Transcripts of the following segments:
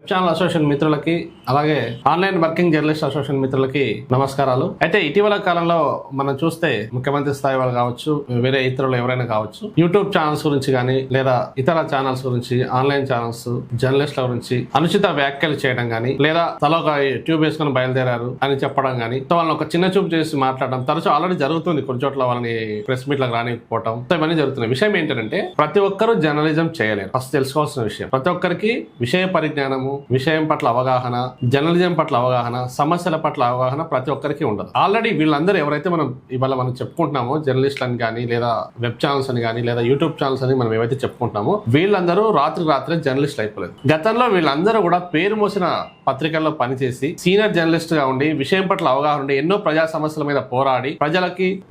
Channel association మిత్రులకి అలాగే online working journalist association మిత్రులకి నమస్కారాలు. అయితే ఇటీవల కాలంలో మనం చూస్తే ముఖ్యమంత్రి స్థాయి వాళ్ళు కావచ్చు, వేరే ఇతరులు ఎవరైనా కావచ్చు, యూట్యూబ్ ఛానల్స్ గురించి కానీ లేదా ఇతర ఛానల్స్ గురించి, ఆన్లైన్ ఛానల్స్ జర్నలిస్టుల గురించి అనుచిత వ్యాఖ్యలు చేయడం కానీ లేదా తల ఒక ట్యూబ్ వేసుకుని బయలుదేరారు అని చెప్పడం కానీ, వాళ్ళని ఒక చిన్న చూపు చేసి మాట్లాడడం తరచూ ఆల్రెడీ జరుగుతుంది. కొన్ని చోట్ల వాళ్ళని ప్రెస్ మీట్లకు రానికపోవడం ఇవన్నీ జరుగుతున్నాయి. విషయం ఏంటంటే ప్రతి ఒక్కరూ జర్నలిజం చేయలేరు. ఫస్ట్ తెలుసుకోవాల్సిన విషయం, ప్రతి ఒక్కరికి విషయ పరిజ్ఞానము, విషయం పట్ల అవగాహన, జర్నలిజం పట్ల అవగాహన, సమస్యల పట్ల అవగాహన ప్రతి ఒక్కరికి ఉండదు. ఆల్రెడీ వీళ్ళందరూ ఎవరైతే ఇవాళ మనం చెప్పుకుంటున్నామో జర్నలిస్టులు అని కానీ లేదా వెబ్ ఛానల్స్ అని కానీ లేదా యూట్యూబ్ ఛానల్స్ అని మనం ఏవైతే చెప్పుకుంటున్నామో వీళ్ళందరూ రాత్రే జర్నలిస్టులు అయిపోలేదు. గతంలో వీళ్ళందరూ కూడా పేరు మోసిన పత్రికల్లో పనిచేసి సీనియర్ జర్నలిస్ట్ గా ఉండి విషయం పట్ల అవగాహన ఉండి ఎన్నో ప్రజా సమస్యల మీద పోరాడి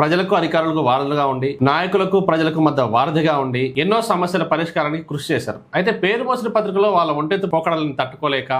ప్రజలకు అధికారులకు వారధులుగా ఉండి నాయకులకు ప్రజలకు మధ్య వారధిగా ఉండి ఎన్నో సమస్యల పరిష్కారానికి కృషి చేశారు. అయితే పేరు మోసిన పత్రికలో వాళ్ళ ఒంటెత్తు పోకడలను తట్టుకోలేక,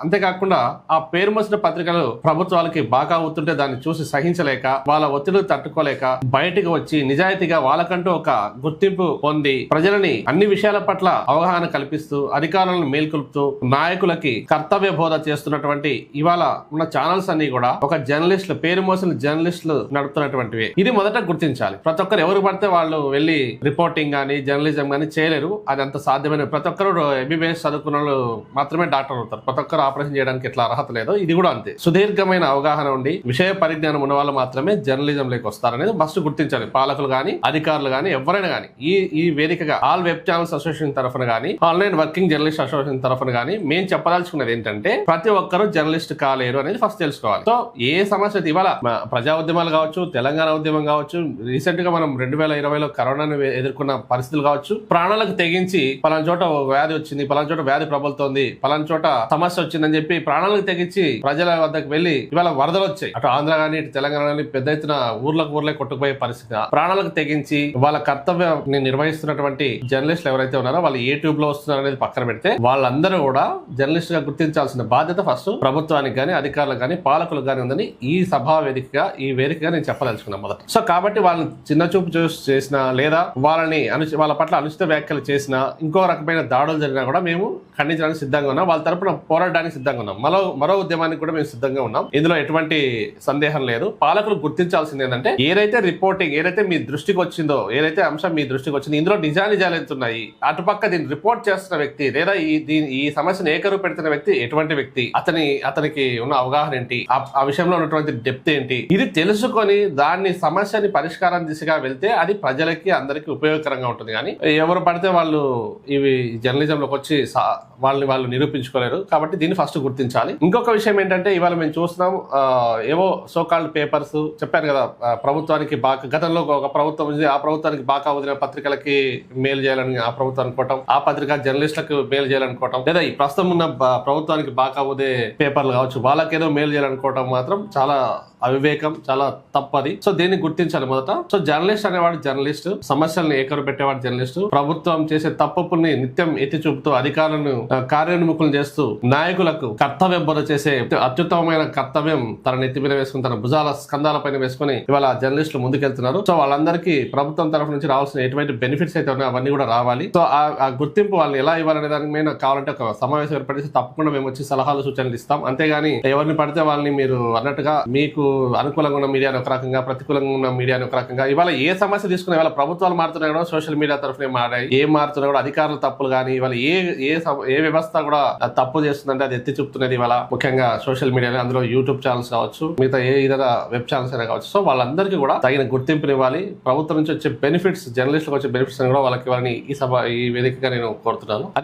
అంతేకాకుండా ఆ పేరు మోసిన పత్రికలు ప్రభుత్వాలకి బాగా అవుతుంటే దాన్ని చూసి సహించలేక, వాళ్ళ ఒత్తిడికి తట్టుకోలేక బయటకు వచ్చి నిజాయితీగా వాళ్ళకంటూ ఒక గుర్తింపు పొంది ప్రజలని అన్ని విషయాల పట్ల అవగాహన కల్పిస్తూ అధికారులను మేల్కొల్పుతూ నాయకులకి కర్తవ్య బోధ చేస్తున్నటువంటి ఇవాళ ఉన్న ఛానల్స్ అన్ని కూడా ఒక జర్నలిస్టులు, పేరు మోసిన జర్నలిస్టులు నడుపుతున్నటువంటివి. ఇది మొదట గుర్తించాలి. ప్రతి ఒక్కరు ఎవరు పడితే వాళ్ళు వెళ్ళి రిపోర్టింగ్ గానీ జర్నలిజం గానీ చేయలేరు. అది అంత సాధ్యమైన. ప్రతి ఒక్కరు ఎంబీబీఎస్ చదువుకున్న వాళ్ళు మాత్రమే డాక్టర్ అవుతారు. ప్రతి ఒక్కరు ఆపరేషన్ చేయడానికి ఎట్లా అర్హత లేదో ఇది కూడా అంతే. సుదీర్ఘమైన అవగాహన ఉండి విషయ పరిజ్ఞానం ఉన్న వాళ్ళు మాత్రమే జర్నలిజంలోకి వస్తారనేది మస్ట్ గుర్తించాలి. పాలకులు గానీ అధికారులు గానీ ఎవరైనా గానీ ఈ వేదికగా ఆల్ వెబ్ ఛానల్స్ అసోసియేషన్ తరఫున గానీ ఆన్లైన్ వర్కింగ్ జర్నలిస్ట్ అసోసియేషన్ తరఫున గానీ మేము చెప్పదలుచుకున్నది ఏంటంటే ప్రతి ఒక్కరు జర్నలిస్ట్ కాలేరు అనేది ఫస్ట్ తెలుసుకోవాలి. సో ఏ సమస్య ఇవాళ ప్రజా ఉద్యమాలు కావచ్చు, తెలంగాణ ఉద్యమం కావచ్చు, రీసెంట్ గా మనం 2020లో కరోనాను ఎదుర్కొన్న పరిస్థితులు కావచ్చు, ప్రాణాలకు తెగించి పలానా చోట వ్యాధి వచ్చింది, పలానా చోట వ్యాధి ప్రబలుతోంది, పలానా చోట సమస్య వచ్చిందని చెప్పి ప్రాణాలకు తెగించి ప్రజల వద్దకు వెళ్లి ఇవాళ వరదలు వచ్చాయి. అటు ఆంధ్ర గానీ ఇటు తెలంగాణ గానీ పెద్ద ఎత్తున ఊర్లే కొట్టుకుపోయే పరిస్థితి. ప్రాణాలకు తెగించి వాళ్ళ కర్తవ్యాన్ని నిర్వహిస్తున్నటువంటి జర్నలిస్టులు ఎవరైతే ఉన్నారో వాళ్ళు ఏ ట్యూబ్ లో వస్తున్నారు అనేది పక్కన పెడితే వాళ్ళందరూ కూడా జర్నలిస్ట్ గా గుర్తించాల్సిన బాధ్యత ఫస్ట్ ప్రభుత్వానికి గానీ అధికారులకు గానీ పాలకులకు గానీ ఉందని ఈ సభా వేదికగా ఈ వేదికగా నేను చెప్పదలుచుకున్నాను మొదట. సో కాబట్టి వాళ్ళని చిన్న చూపు చేసినా లేదా వాళ్ళ పట్ల అనుచిత వ్యాఖ్యలు చేసినా ఇంకో రకమైన దాడులు జరిగినా కూడా మేము ఖండించడానికి సిద్ధంగా ఉన్నాం. వాళ్ళ తరపున పోరాడడానికి సిద్ధంగా ఉన్నాం. మరో ఉద్యమానికి కూడా మేము సిద్ధంగా ఉన్నాం. ఇందులో ఎటువంటి సందేహం లేదు. పాలకులు గుర్తించాల్సింది ఏంటంటే ఏదైతే రిపోర్టింగ్ ఏదైతే మీ దృష్టికి వచ్చిందో, ఏదైతే అంశం మీ దృష్టికి వచ్చిందో ఇందులో నిజాలు ఎంతున్నాయి, అటుపక్క దీన్ని రిపోర్ట్ చేస్తున్న వ్యక్తి లేదా ఈ సమస్యను ఏకరువు పెడుతున్న వ్యక్తి ఎటువంటి వ్యక్తి, అతనికి ఉన్న అవగాహన ఏంటి, ఆ విషయంలో ఉన్నటువంటి డెప్త్ ఏంటి, ఇది తెలుసుకొని దాన్ని సమస్యని పరిష్కారం దిశగా వెళ్తే అది ప్రజలకి అందరికి ఉపయోగకరంగా ఉంటుంది. కానీ ఎవరు పడితే వాళ్ళు ఇవి జర్నలిజంలోకి వచ్చి వాళ్ళు నిరూపించుకోలేరు. కాబట్టి దీన్ని ఫస్ట్ గుర్తించాలి. ఇంకొక విషయం ఏంటంటే ఇవాళ మేము చూస్తున్నాం ఏవో సోకాల్డ్ పేపర్స్ చెప్పాను కదా, ప్రభుత్వానికి బాగా గతంలో ఒక ప్రభుత్వం ఉంది, ఆ ప్రభుత్వానికి బాగా వదిలిన పత్రికలకి మేలు చేయాలని ఆ ప్రభుత్వం అనుకోవటం, ఆ పత్రిక జర్నలిస్టులకు మేలు చేయాలనుకోవటం, లేదా ఈ ప్రస్తుతం ఉన్న ప్రభుత్వానికి బాగా ఉదే పేపర్లు కావచ్చు వాళ్ళకేదో మేలు చేయాలనుకోవటం మాత్రం చాలా అవివేకం, చాలా తప్పది. సో దీన్ని గుర్తించాలి మొదట. సో జర్నలిస్ట్ అనేవాడు జర్నలిస్ట్, సమస్యలను ఏకరు పెట్టేవాడు జర్నలిస్ట్. ప్రభుత్వం చేసే తప్పుల్ని నిత్యం ఎత్తి చూపుతూ అధికారులను కార్యోన్ముఖులు చేస్తూ నాయకులకు కర్తవ్య బోధ చేసే అత్యుత్తమమైన కర్తవ్యం తన నెత్తి మీద వేసుకుని తన భుజాల స్కంధాల పైన వేసుకుని ఇవాళ జర్నలిస్టులు ముందుకెళ్తున్నారు. సో వాళ్ళందరికీ ప్రభుత్వం తరఫు నుంచి రావాల్సిన ఎటువంటి బెనిఫిట్స్ అయితే ఉన్నాయో అవన్నీ కూడా రావాలి. సో ఆ గుర్తింపు వాళ్ళని ఎలా ఇవ్వాలనే దాని మీద కావాలంటే ఒక సమావేశం ఏర్పడితే తప్పకుండా మేము వచ్చి సలహాలు సూచనలు ఇస్తాం. అంతేగాని ఎవరిని పడితే వాళ్ళని మీరు అన్నట్టుగా మీకు అనుకూలంగా ఉన్న మీడియాని ఒక రకంగా, ప్రతికూలంగా ఉన్న మీడియాని ఒక రకంగా, ఇవాళ ఏ సమస్య తీసుకున్నా ఇవాళ ప్రభుత్వాలు మారుతున్నాయి కూడా సోషల్ మీడియా తరఫునే మారాయి. ఏం మారుతున్నా కూడా అధికారుల తప్పులు కానీ ఇవాళ ఏ వ్యవస్థ కూడా తప్పు చేస్తుందంటే అది ఎత్తి చూపుతున్నది ఇవాళ ముఖ్యంగా సోషల్ మీడియాలో. అందులో యూట్యూబ్ ఛానల్స్ కావచ్చు, మిగతా ఏ ఇతర వెబ్ ఛానల్స్ అయినా కావచ్చు. సో వాళ్ళందరికీ కూడా తగిన గుర్తింపునివ్వాలి. ప్రభుత్వం నుంచి వచ్చే బెనిఫిట్స్, జర్నలిస్టులకు వచ్చే బెనిఫిట్స్ కూడా వాళ్ళకి ఈ వేదికగా నేను కోరుతున్నాను.